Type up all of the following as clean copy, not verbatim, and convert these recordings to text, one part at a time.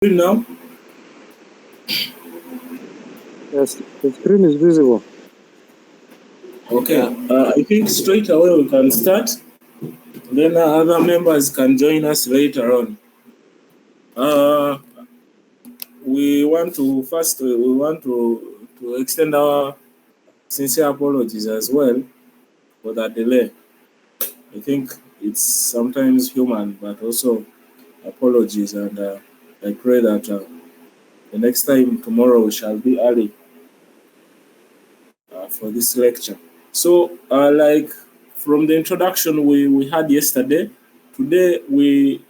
Now? Yes, the screen is visible. Okay. I think straight away we can start. Then other members can join us later on. Uh, we want to extend our sincere apologies as well for that delay. I think it's sometimes human, but also apologies, and I pray that the next time tomorrow we shall be early for this lecture. So, like from the introduction we had yesterday, today we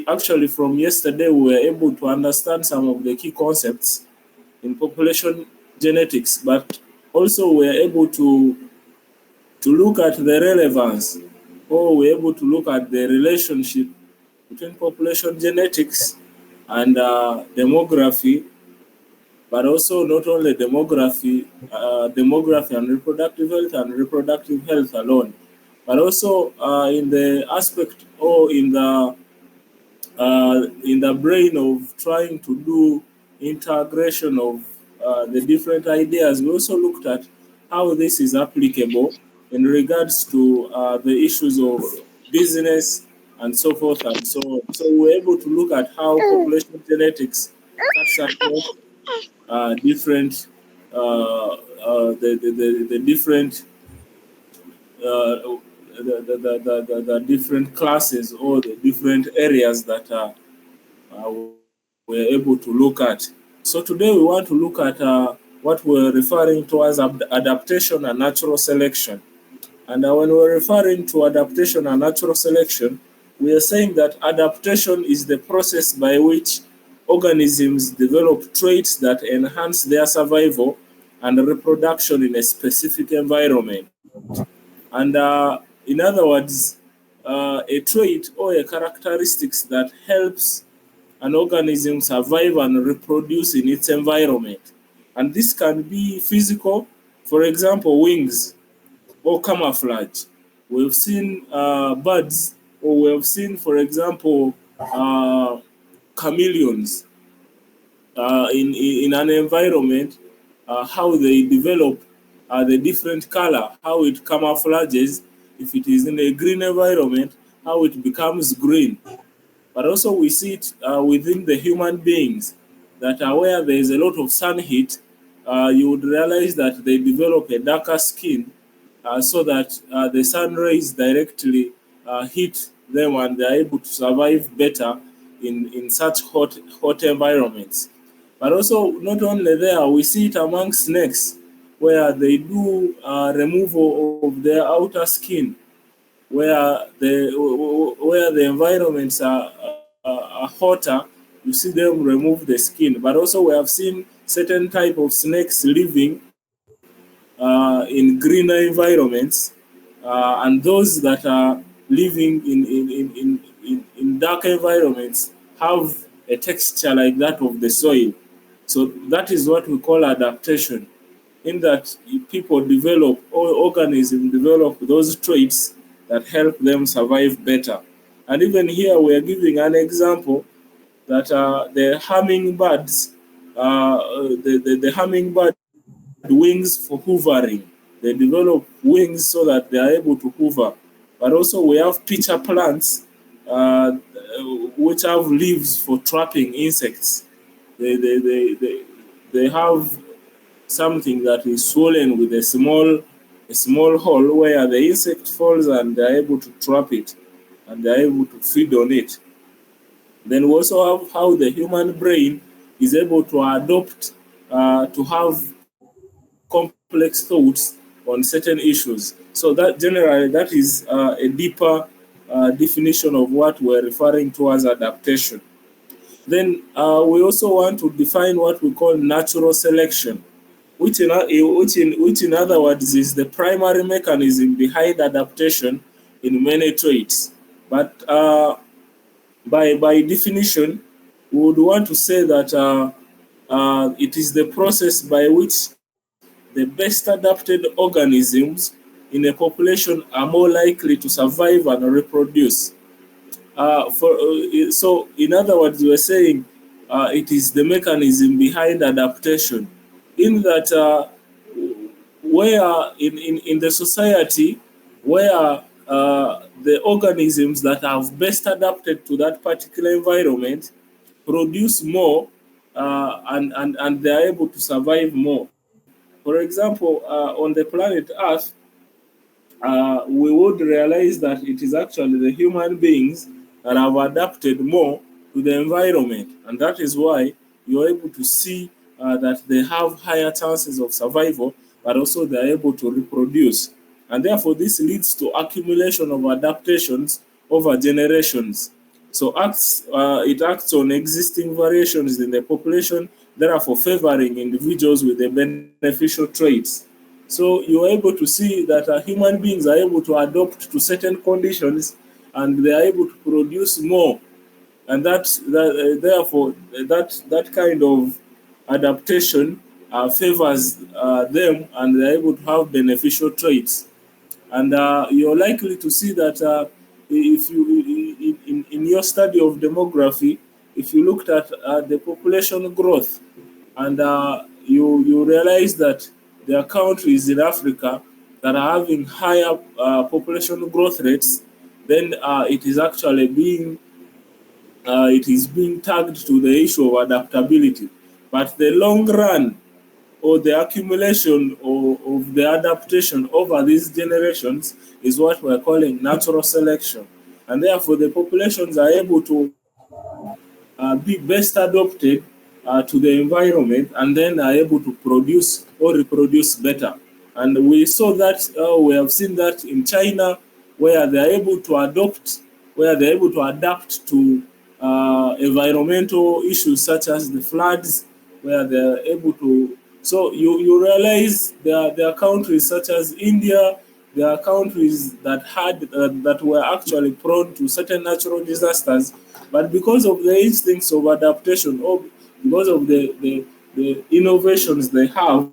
actually from yesterday we were able to understand some of the key concepts in population genetics, but also we are able to look at the relevance, or we're able to look at the relationship between population genetics and demography, but also not only demography and reproductive health alone, but also in the aspect or in the brain of trying to do integration of the different ideas. We also looked at how this is applicable in regards to the issues of business and so forth and so on. So we're able to look at how population genetics cuts across different the different the different classes or the different areas that uh, we're able to look at. So today we want to look at what we're referring to as adaptation and natural selection. And when we're referring to adaptation and natural selection, we are saying that adaptation is the process by which organisms develop traits that enhance their survival and reproduction in a specific environment. And in other words, a trait or a characteristics that helps an organism survive and reproduce in its environment. And this can be physical, for example, wings or camouflage. We've seen birds, or we've seen, for example, chameleons in an environment, how they develop the different color, how it camouflages. If it is in a green environment, how it becomes green. But also we see it within the human beings that are where there is a lot of sun heat, you would realize that they develop a darker skin so that the sun rays directly hit them and they are able to survive better in such hot environments. But also, not only there, we see it among snakes where they do removal of their outer skin, where the environments are hotter, you see them remove the skin. But also, we have seen certain type of snakes living in greener environments, and those that are living in dark environments have a texture like that of the soil. So that is what we call adaptation, in that people develop or organisms develop those traits that help them survive better. And even here we are giving an example that the hummingbirds, the hummingbird wings for hovering. They develop wings so that they are able to hover. But also we have pitcher plants which have leaves for trapping insects. They have something that is swollen with a small hole where the insect falls and they are able to trap it and they are able to feed on it. Then we also have how the human brain is able to adopt to have complex thoughts on certain issues. So that generally that is a deeper definition of what we're referring to as adaptation. Then we also want to define what we call natural selection, which in other words is the primary mechanism behind adaptation in many traits. But by definition, we would want to say that it is the process by which the best adapted organisms in a population are more likely to survive and reproduce. So, in other words, we're saying it is the mechanism behind adaptation, in that where in the society where the organisms that have best adapted to that particular environment produce more, and they are able to survive more. For example, on the planet Earth, we would realize that it is actually the human beings that have adapted more to the environment, and that is why you're able to see that they have higher chances of survival, but also they are able to reproduce, and therefore this leads to accumulation of adaptations over generations. So it acts on existing variations in the population, therefore favoring individuals with the beneficial traits. So you're able to see that human beings are able to adapt to certain conditions, and they are able to produce more, and therefore that kind of adaptation favors them, and they're able to have beneficial traits. And you're likely to see that if you in your study of demography, if you looked at the population growth, and you realize that there are countries in Africa that are having higher population growth rates, then it is being tagged to the issue of adaptability. But the long run, or the accumulation of the adaptation over these generations, is what we're calling natural selection. And therefore, the populations are able to be best adapted to the environment, and then are able to produce or reproduce better. And we saw that, we have seen that in China, where they are able to adapt to environmental issues such as the floods, where they are able to. So you realize there are countries such as India, there are countries that were actually prone to certain natural disasters, but because of the instincts of adaptation, or because of the innovations they have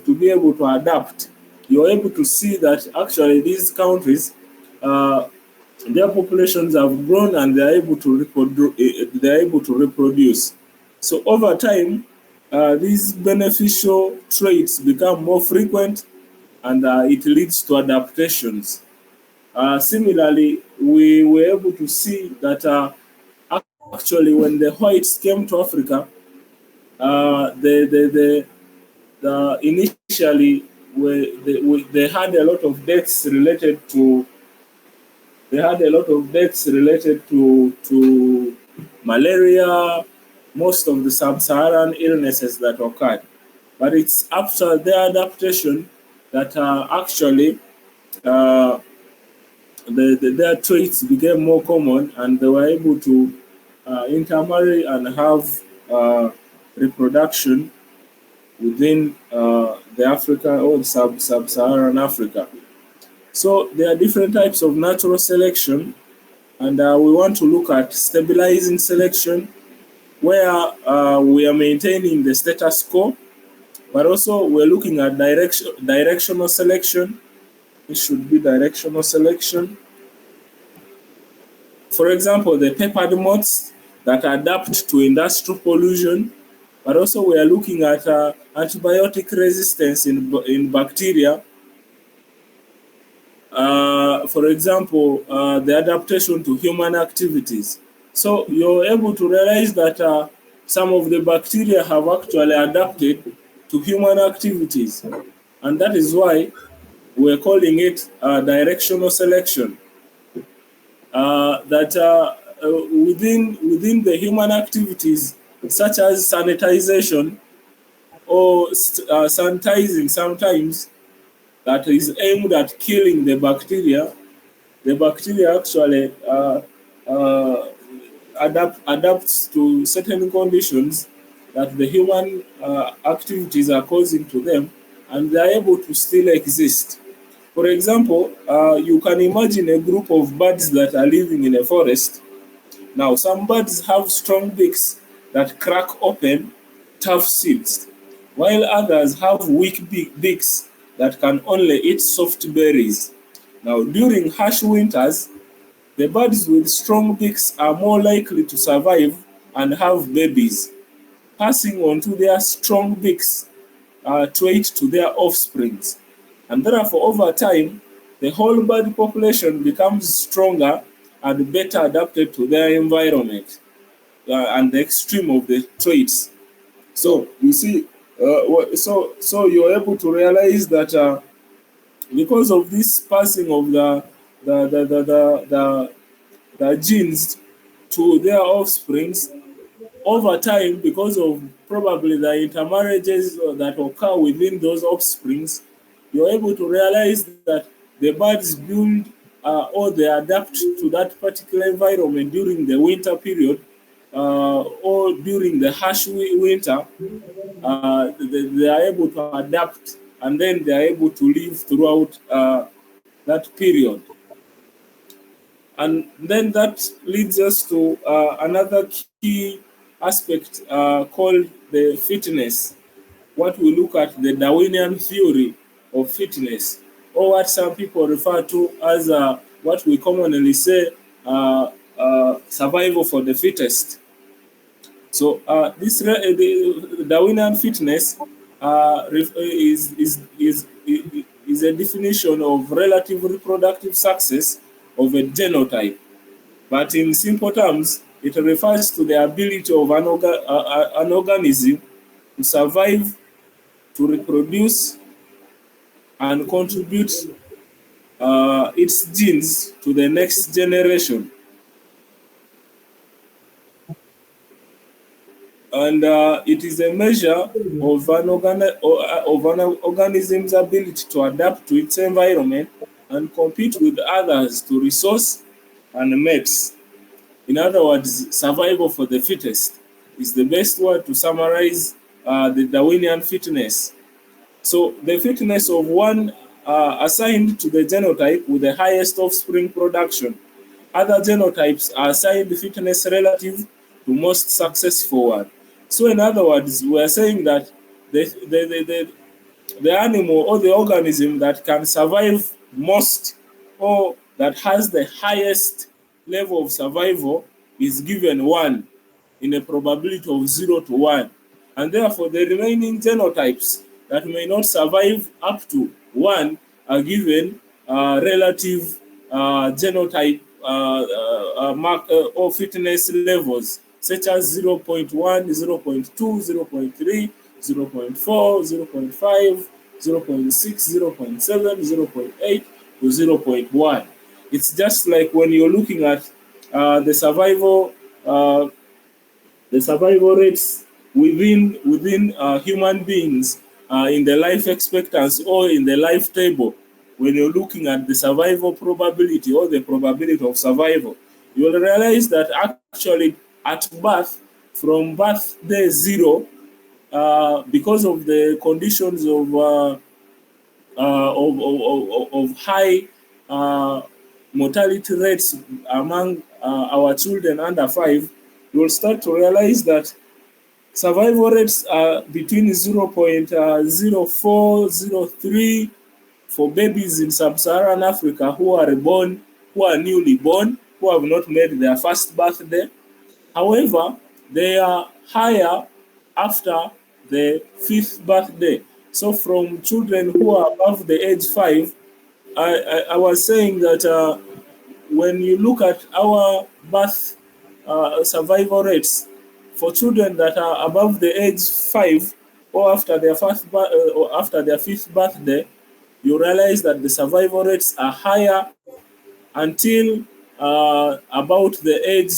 to be able to adapt, you're able to see that actually these countries, uh, their populations have grown, and they are able to reproduce. So over time, these beneficial traits become more frequent, and it leads to adaptations. Similarly, we were able to see that actually when the whites came to Africa, initially they had a lot of deaths related to malaria, most of the sub-Saharan illnesses that occurred. But it's after their adaptation that actually uh, their traits became more common, and they were able to intermarry and have reproduction within the Africa or sub-Saharan Africa. So there are different types of natural selection, and we want to look at stabilizing selection, where we are maintaining the status quo, but also we're looking at directional selection. It should be directional selection. For example, the peppered moths that adapt to industrial pollution, but also we are looking at antibiotic resistance in bacteria. For example, the adaptation to human activities. So you're able to realize that some of the bacteria have actually adapted to human activities, and that is why we're calling it directional selection. That within the human activities, such as sanitization or sanitizing sometimes, that is aimed at killing the bacteria actually uh, adapts to certain conditions that the human activities are causing to them, and they are able to still exist. For example, you can imagine a group of birds that are living in a forest. Now, some birds have strong beaks that crack open tough seeds, while others have weak beaks that can only eat soft berries. Now, during harsh winters, The birds with strong beaks are more likely to survive and have babies, passing on to their strong beaks trait to their offsprings. And therefore, over time, the whole bird population becomes stronger and better adapted to their environment and the extreme of the traits. So you see, so you're able to realize that because of this passing of the the the the, the, the genes to their offsprings, over time, because of probably the intermarriages that occur within those offsprings, you're able to realize that the birds build or they adapt to that particular environment during the winter period or during the harsh winter. They are able to adapt and then they are able to live throughout that period. And then that leads us to another key aspect called the fitness. What we look at the Darwinian theory of fitness, or what some people refer to as what we commonly say survival for the fittest. So the Darwinian fitness is a definition of relative reproductive success of a genotype. But in simple terms, it refers to the ability of an organism to survive, to reproduce, and contribute its genes to the next generation. And it is a measure of an organism's ability to adapt to its environment and compete with others to resource and mates. In other words, survival for the fittest is the best word to summarize the Darwinian fitness. So the fitness of one assigned to the genotype with the highest offspring production. Other genotypes are assigned fitness relative to most successful one. So in other words, we are saying that the, the, the, the, the animal or the organism that can survive most or that has the highest level of survival is given 1 in a probability of 0 to 1. And therefore, the remaining genotypes that may not survive up to 1 are given relative genotype or fitness levels, such as 0.1, 0.2, 0.3, 0.4, 0.5, 0.6, 0.7, 0.8 to 0.1. It's just like when you're looking at the uh, survival rates within human beings in the life expectancy or in the life table. When you're looking at the survival probability or the probability of survival, you'll realize that actually at birth, from birth day 0, because of the conditions of high uh, mortality rates among our children under 5, you will start to realize that survival rates are between 0.0403 for babies in sub-Saharan Africa who are newly born, who have not made their first birthday. However, they are higher after the fifth birthday. So from children who are above the age 5, I was saying that when you look at our birth survival rates for children that are above the age 5 or after their or after their fifth birthday, you realize that the survival rates are higher until about the age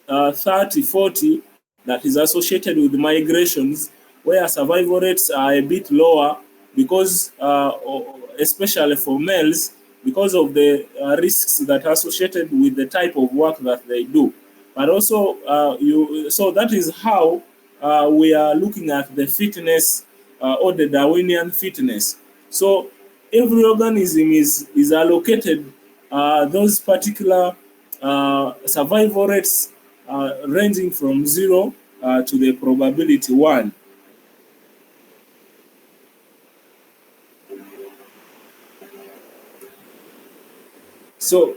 30, 40 that is associated with migrations, where survival rates are a bit lower because, especially for males, because of the risks that are associated with the type of work that they do. But also, so that is how we are looking at the fitness or the Darwinian fitness. So every organism is allocated those particular survival rates ranging from 0 to the probability 1. So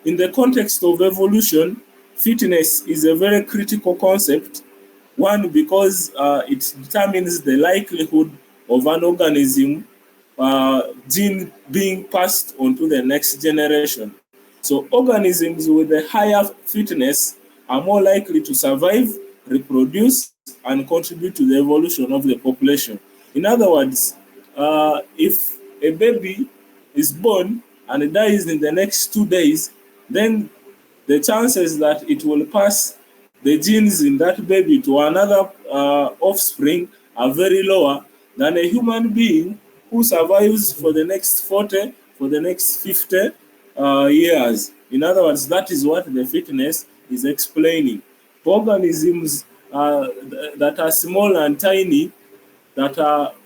In the context of evolution, fitness is a very critical concept. One, because it determines the likelihood of an organism gene being passed on to the next generation. So organisms with a higher fitness are more likely to survive, reproduce, and contribute to the evolution of the population. In other words, if a baby is born and it dies in the next 2 days, then the chances that it will pass the genes in that baby to another offspring are very lower than a human being who survives for the next 40, for the next 50 years. In other words, that is what the fitness is explaining. For organisms that are small and tiny, that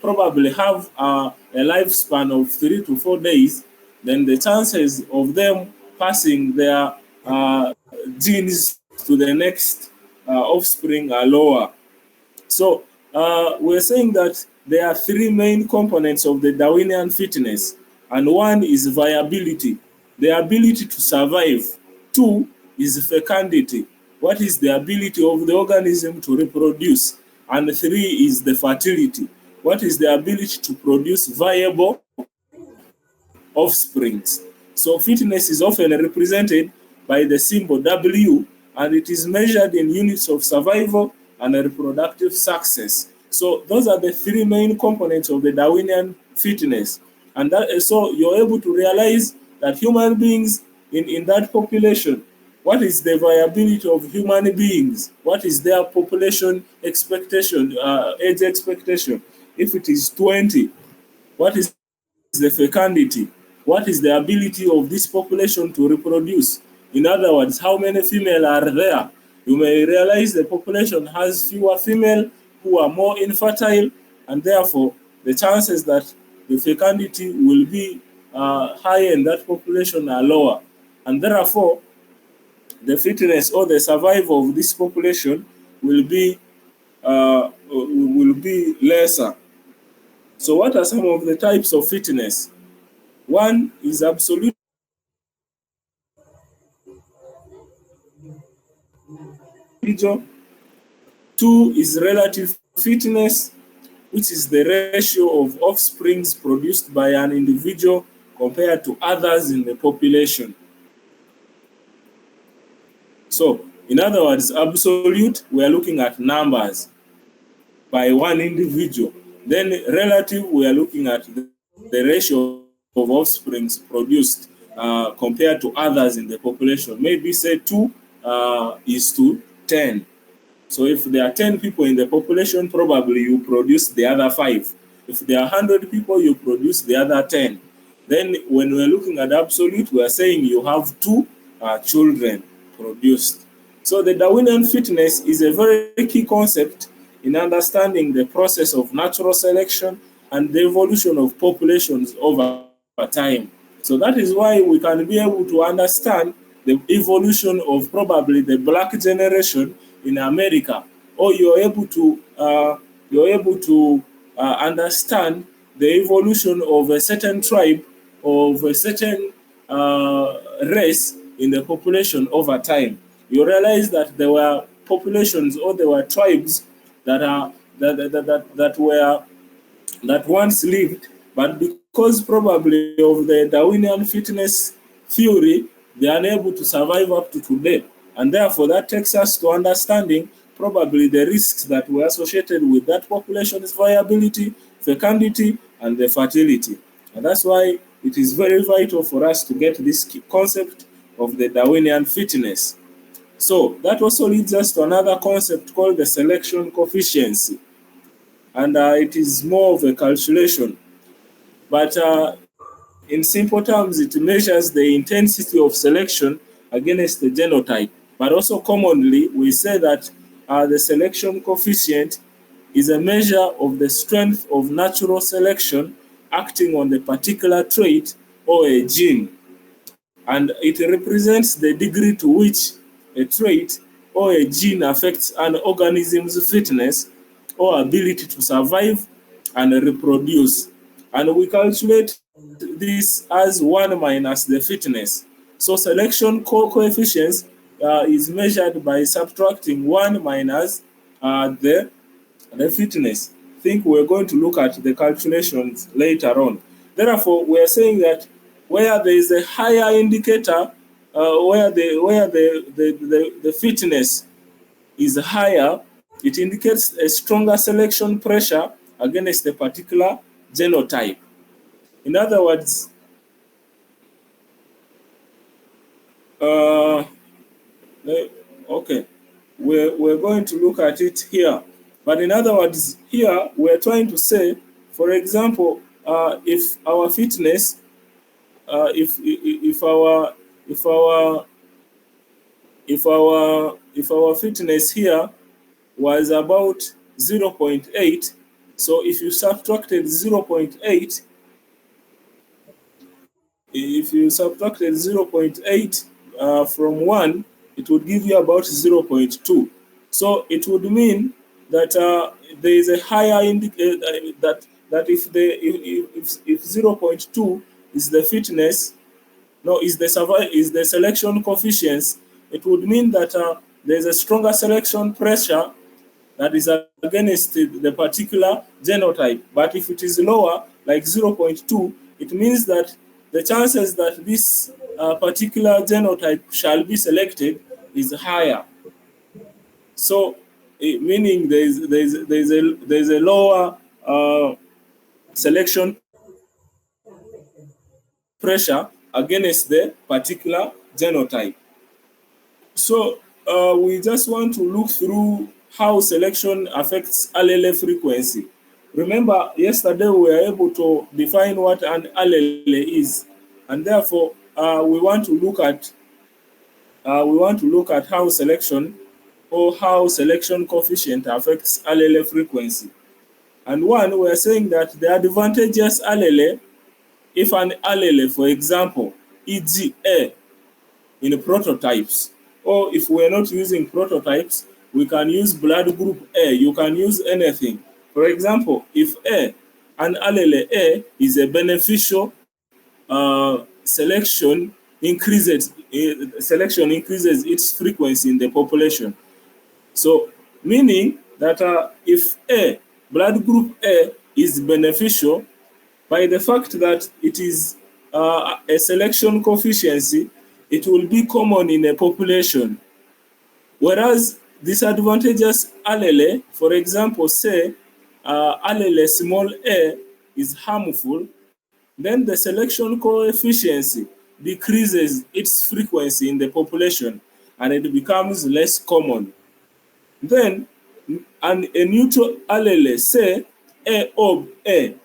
probably have a lifespan of 3 to 4 days, then the chances of them passing their genes to the next offspring are lower. So we're saying that there are three main components of the Darwinian fitness, and one is viability, the ability to survive. Two is fecundity, what is the ability of the organism to reproduce. And three is the fertility, what is the ability to produce viable offsprings. So fitness is often represented by the symbol W, and it is measured in units of survival and reproductive success. So those are the three main components of the Darwinian fitness. And so you're able to realize that human beings in that population, what is the viability of human beings? What is their population expectation, age expectation? If it is 20, what is the fecundity? What is the ability of this population to reproduce? In other words, how many female are there? You may realize the population has fewer female who are more infertile, and therefore the chances that the fecundity will be high in that population are lower. And therefore, the fitness or the survival of this population will be lesser. So what are some of the types of fitness? One is absolute, individual. Two is relative fitness, which is the ratio of offsprings produced by an individual compared to others in the population. So, in other words, absolute, we are looking at numbers by one individual. Then relative, we are looking at the ratio of offsprings produced compared to others in the population. Maybe say 2 is to 10. So if there are 10 people in the population, probably you produce the other 5. If there are 100 people, you produce the other 10. Then when we're looking at absolute, we are saying you have 2 children produced. So the Darwinian fitness is a very key concept in understanding the process of natural selection and the evolution of populations over time. So that is why we can be able to understand the evolution of probably the black generation in America, or you're able to understand the evolution of a certain tribe, of a certain race in the population over time. You realize that there were populations or there were tribes that are that were that once lived, but because probably of the Darwinian fitness theory, they are unable to survive up to today. And therefore, that takes us to understanding probably the risks that were associated with that population's viability, fecundity, and the fertility. And that's why it is very vital for us to get this concept of the Darwinian fitness. So that also leads us to another concept called the selection coefficient, and it is more of a calculation. But in simple terms, it measures the intensity of selection against the genotype. But also commonly, we say that the selection coefficient is a measure of the strength of natural selection acting on the particular trait or a gene, and it represents the degree to which a trait or a gene affects an organism's fitness or ability to survive and reproduce. And we calculate this as 1 minus the fitness. So selection coefficients is measured by subtracting 1 minus the fitness. I think we're going to look at the calculations later on. Therefore, we're saying that where there is a higher indicator, where the fitness is higher, it indicates a stronger selection pressure against a particular genotype. In other words, uh, okay, we're going to look at it here. But in other words, here we're trying to say, for example, if our fitness, if our if our if our fitness here was about 0.8, so if you subtracted 0.8, if you subtracted 0.8 from 1, it would give you about 0.2. So it would mean that there is a higher that if 0.2 is the fitness, no, is the selection coefficients, it would mean that there is a stronger selection pressure that is against the particular genotype. But if it is lower, like 0.2, it means that the chances that this particular genotype shall be selected is higher. So, meaning there is a lower selection pressure against the particular genotype. So we just want to look through how selection affects allele frequency. Remember, yesterday we were able to define what an allele is, and therefore we want to look at how selection or how selection coefficient affects allele frequency. And one, we are saying that the advantageous allele, if an allele, for example, e.g. A, in prototypes, or if we're not using prototypes, we can use blood group A. You can use anything. For example, if an allele A is a beneficial, selection increases its frequency in the population. So, meaning that if blood group A is beneficial, by the fact that it is a selection coefficient, it will be common in a population. Whereas disadvantageous allele, for example, say allele small a is harmful, then the selection coefficient decreases its frequency in the population and it becomes less common. Then a neutral allele, say A of A,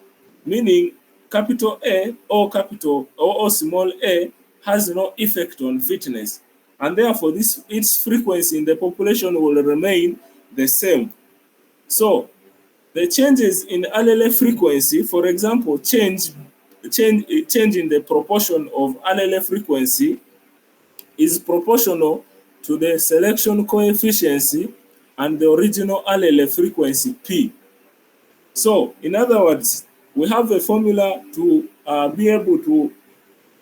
meaning capital A or small a, has no effect on fitness, and therefore its frequency in the population will remain the same. So the changes in allele frequency, for example, change in the proportion of allele frequency is proportional to the selection coefficient and the original allele frequency P. So, in other words, we have a formula to be able to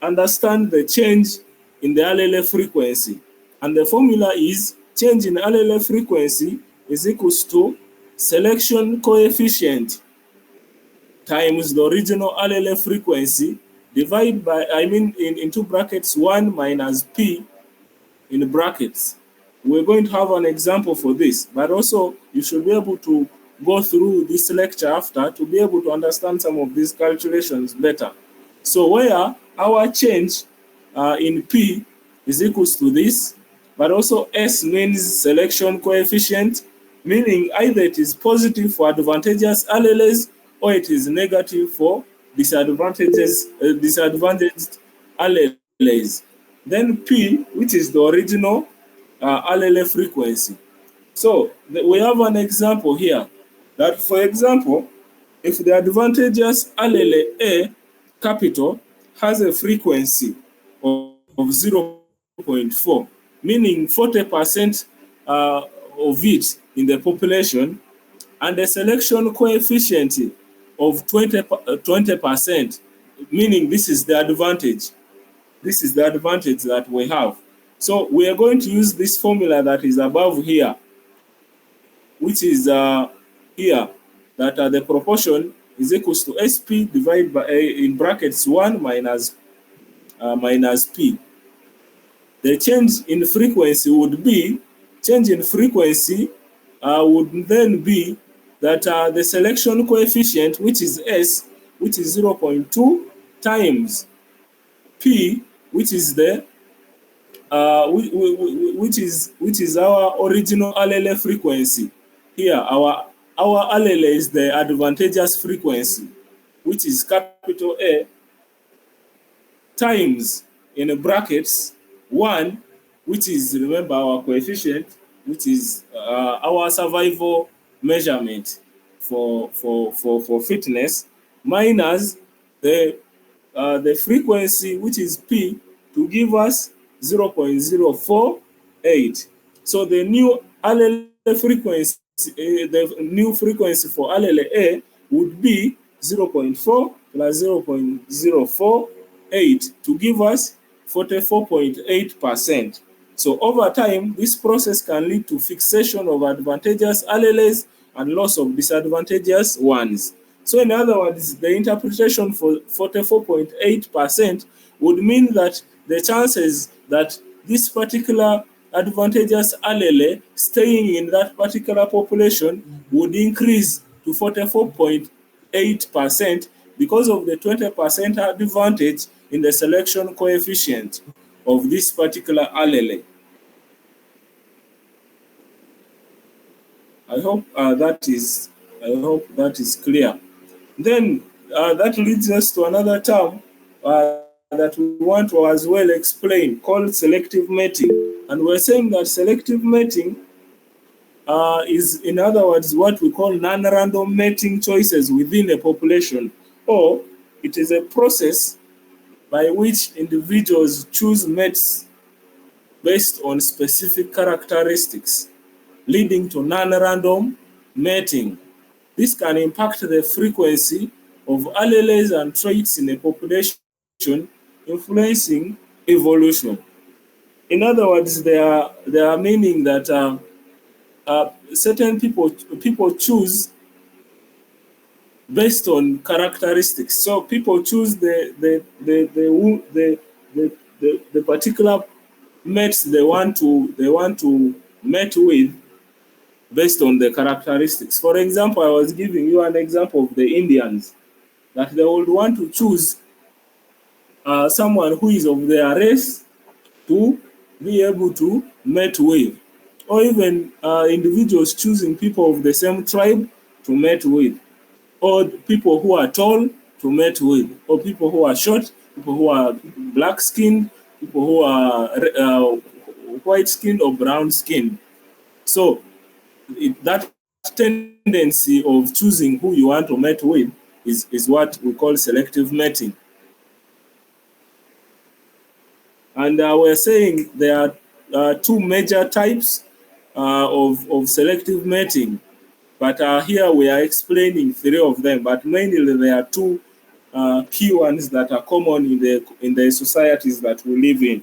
understand the change in the allele frequency. And the formula is change in allele frequency is equals to selection coefficient times the original allele frequency divided by, in two brackets, 1 minus P in brackets. We're going to have an example for this, but also you should be able to go through this lecture after to be able to understand some of these calculations better. So where our change in P is equals to this, but also S means selection coefficient, meaning either it is positive for advantageous alleles or it is negative for disadvantaged alleles. Then P, which is the original allele frequency. So we have an example here that, for example, if the advantageous allele A capital has a frequency of 0.4, meaning 40% of it in the population, and a selection coefficient of 20%, meaning this is the advantage. This is the advantage that we have. So we are going to use this formula that is above here, which is here, that the proportion is equals to SP divided by in brackets 1 minus P. The change in frequency would be, change in frequency would then be that the selection coefficient, which is S, which is 0.2 times P, which is the which is our original allele frequency. Here, our allele is the advantageous frequency, which is capital A, times in brackets 1, which is, remember, our coefficient, which is our survival measurement for fitness, minus the frequency, which is P, to give us 0.048. So the new allele frequency, the new frequency for allele A would be 0.4 plus 0.048 to give us 44.8%. So over time, this process can lead to fixation of advantageous alleles and loss of disadvantageous ones. So in other words, the interpretation for 44.8% would mean that the chances that this particular advantageous allele staying in that particular population would increase to 44.8% because of the 20% advantage in the selection coefficient of this particular allele. I hope that is clear. Then that leads us to another term that we want to as well explain, called selective mating. And we're saying that selective mating is, in other words, what we call non-random mating choices within a population, or it is a process by which individuals choose mates based on specific characteristics, leading to non-random mating. This can impact the frequency of alleles and traits in a population, influencing evolution. In other words, they are meaning that certain people choose based on characteristics. So people choose the particular mates they want to mate with based on the characteristics. For example, I was giving you an example of the Indians, that they would want to choose someone who is of their race to be able to mate with, or even individuals choosing people of the same tribe to mate with, or people who are tall to mate with, or people who are short, people who are black skinned, people who are white skinned or brown skinned. So that tendency of choosing who you want to mate with is what we call selective mating. And we're saying there are two major types of selective mating, but here we are explaining three of them, but mainly there are two key ones that are common in the societies that we live in.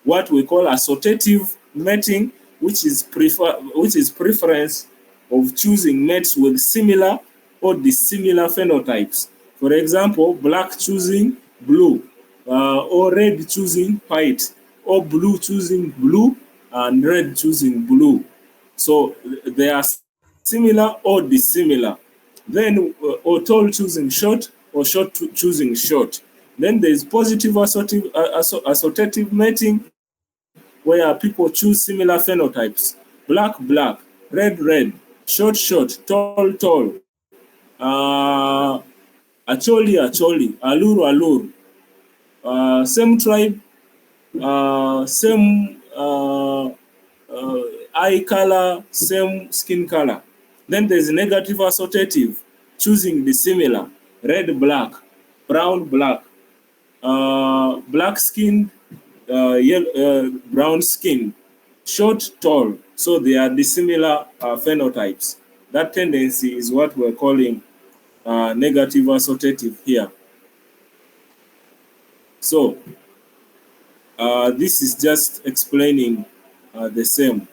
What we call associative mating, which is preference of choosing mates with similar or dissimilar phenotypes. For example, black choosing blue, or red choosing white, or blue choosing blue, and red choosing blue. So they are similar or dissimilar. Then, or tall choosing short, or short choosing short. Then there is positive associative mating, where people choose similar phenotypes: black, black, red, red, short, short, tall, tall, acholi, acholi, alur, alur, same tribe, same eye color, same skin color. Then there's negative associative, choosing the similar: red, black, brown, black, black skin, brown skin, short, tall. So they are dissimilar phenotypes. That tendency is what we're calling negative associative here. So This is just explaining the same.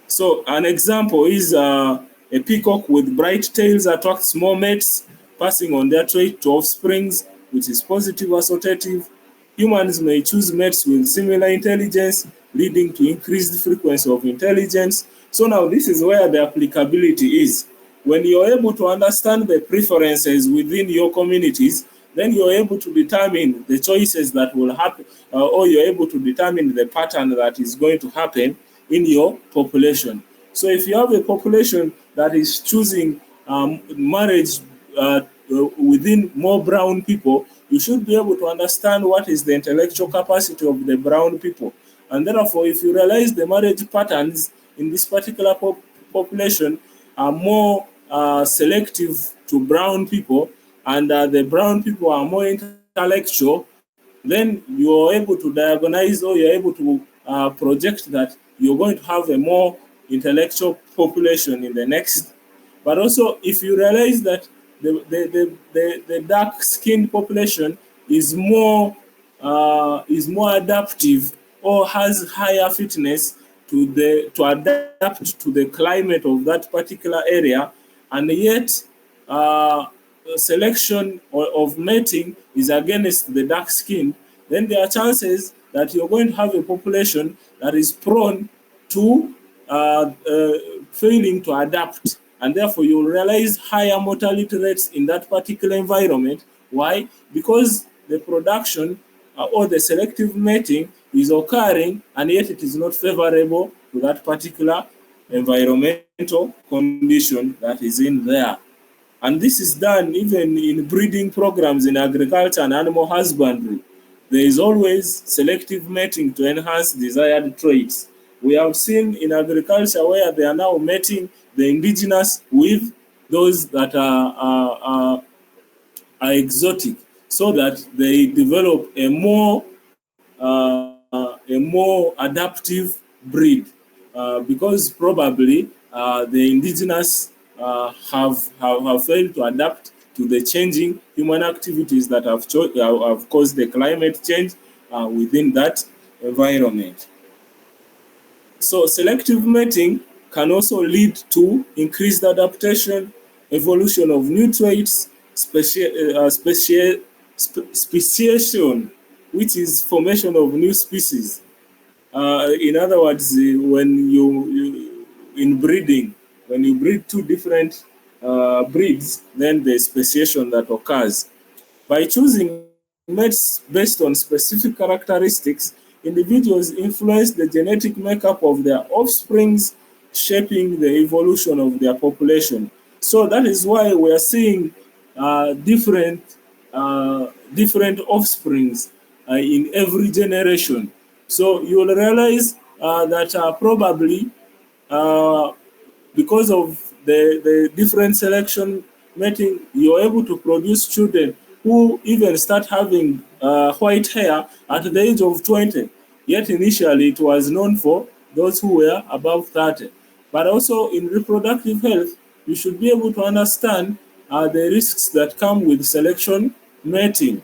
So an example is a peacock with bright tails attracts more mates, passing on their trait to offsprings, which is positive associative. Humans may choose mates with similar intelligence, leading to increased frequency of intelligence. So now this is where the applicability is. When you're able to understand the preferences within your communities, then you're able to determine the choices that will happen, or you're able to determine the pattern that is going to happen in your population. So if you have a population that is choosing marriage within more brown people, you should be able to understand what is the intellectual capacity of the brown people. And therefore, if you realize the marriage patterns in this particular population are more selective to brown people, and the brown people are more intellectual, then you're able to diagnose, or you're able to project that you're going to have a more intellectual population in the next. But also, if you realize that the dark skinned population is more adaptive, or has higher fitness to adapt to the climate of that particular area, and yet uh, selection of mating is against the dark skin, then there are chances that you're going to have a population that is prone to failing to adapt, and therefore you'll realize higher mortality rates in that particular environment. Why? Because the production or the selective mating is occurring, and yet it is not favorable to that particular environmental condition that is in there. And this is done even in breeding programs in agriculture and animal husbandry. There is always selective mating to enhance desired traits. We have seen in agriculture where they are now mating the indigenous with those that are exotic, so that they develop a more adaptive breed, because probably the indigenous have failed to adapt to the changing human activities that have caused the climate change within that environment. So selective mating can also lead to increased adaptation, evolution of new traits, speciation, which is formation of new species. In other words, when you in breeding, when you breed two different breeds, then there's speciation that occurs. By choosing mates based on specific characteristics, individuals influence the genetic makeup of their offsprings, shaping the evolution of their population. So that is why we are seeing different offsprings in every generation. So you will realize that probably uh, because of the different selection mating, you're able to produce children who even start having white hair at the age of 20. Yet initially it was known for those who were above 30. But also in reproductive health, you should be able to understand the risks that come with selection mating.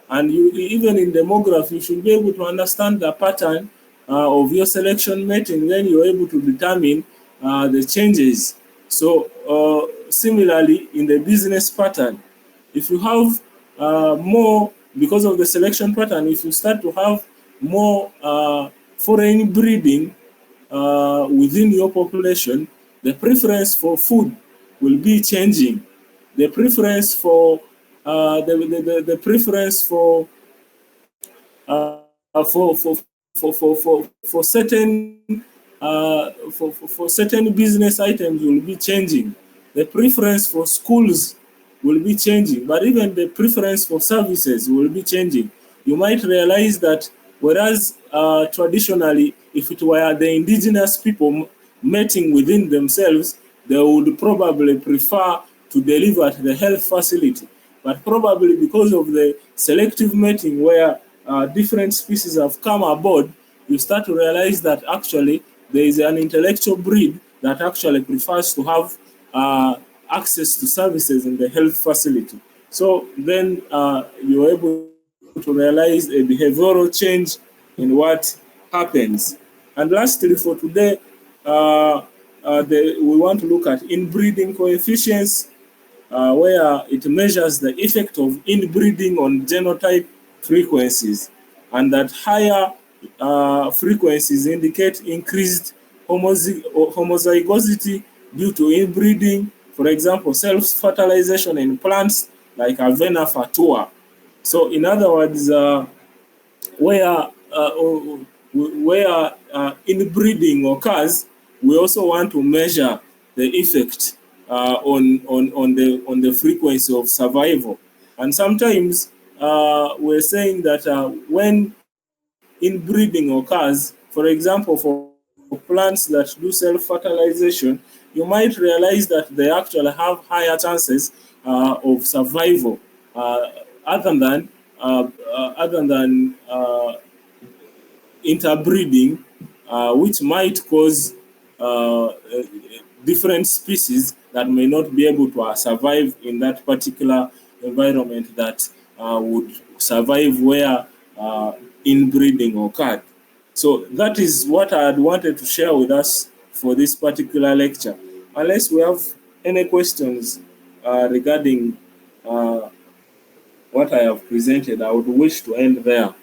And you, even in demography, you should be able to understand the pattern of your selection mating. Then you're able to determine the changes. So similarly, in the business pattern, if you have more, because of the selection pattern, if you start to have more foreign breeding within your population, the preference for food will be changing. The preference for the preference for certain certain business items will be changing. The preference for schools will be changing, but even the preference for services will be changing. You might realize that whereas traditionally, if it were the indigenous people mating within themselves, they would probably prefer to deliver at the health facility. But probably because of the selective mating, where different species have come aboard, you start to realize that actually there is an intellectual breed that actually prefers to have access to services in the health facility. So then you're able to realize a behavioral change in what happens. And lastly, for today, we want to look at inbreeding coefficients, where it measures the effect of inbreeding on genotype frequencies, and that higher frequencies indicate increased homozygosity due to inbreeding, for example, self-fertilization in plants like Avena fatua. So, in other words, where inbreeding occurs, we also want to measure the effect on the frequency of survival. And sometimes we're saying that when inbreeding occurs, for example, for plants that do self-fertilization, you might realize that they actually have higher chances of survival, uh, other than interbreeding, which might cause different species that may not be able to survive in that particular environment that would survive where inbreeding occurred. So that is what I had wanted to share with us for this particular lecture. Unless we have any questions regarding what I have presented, I would wish to end there.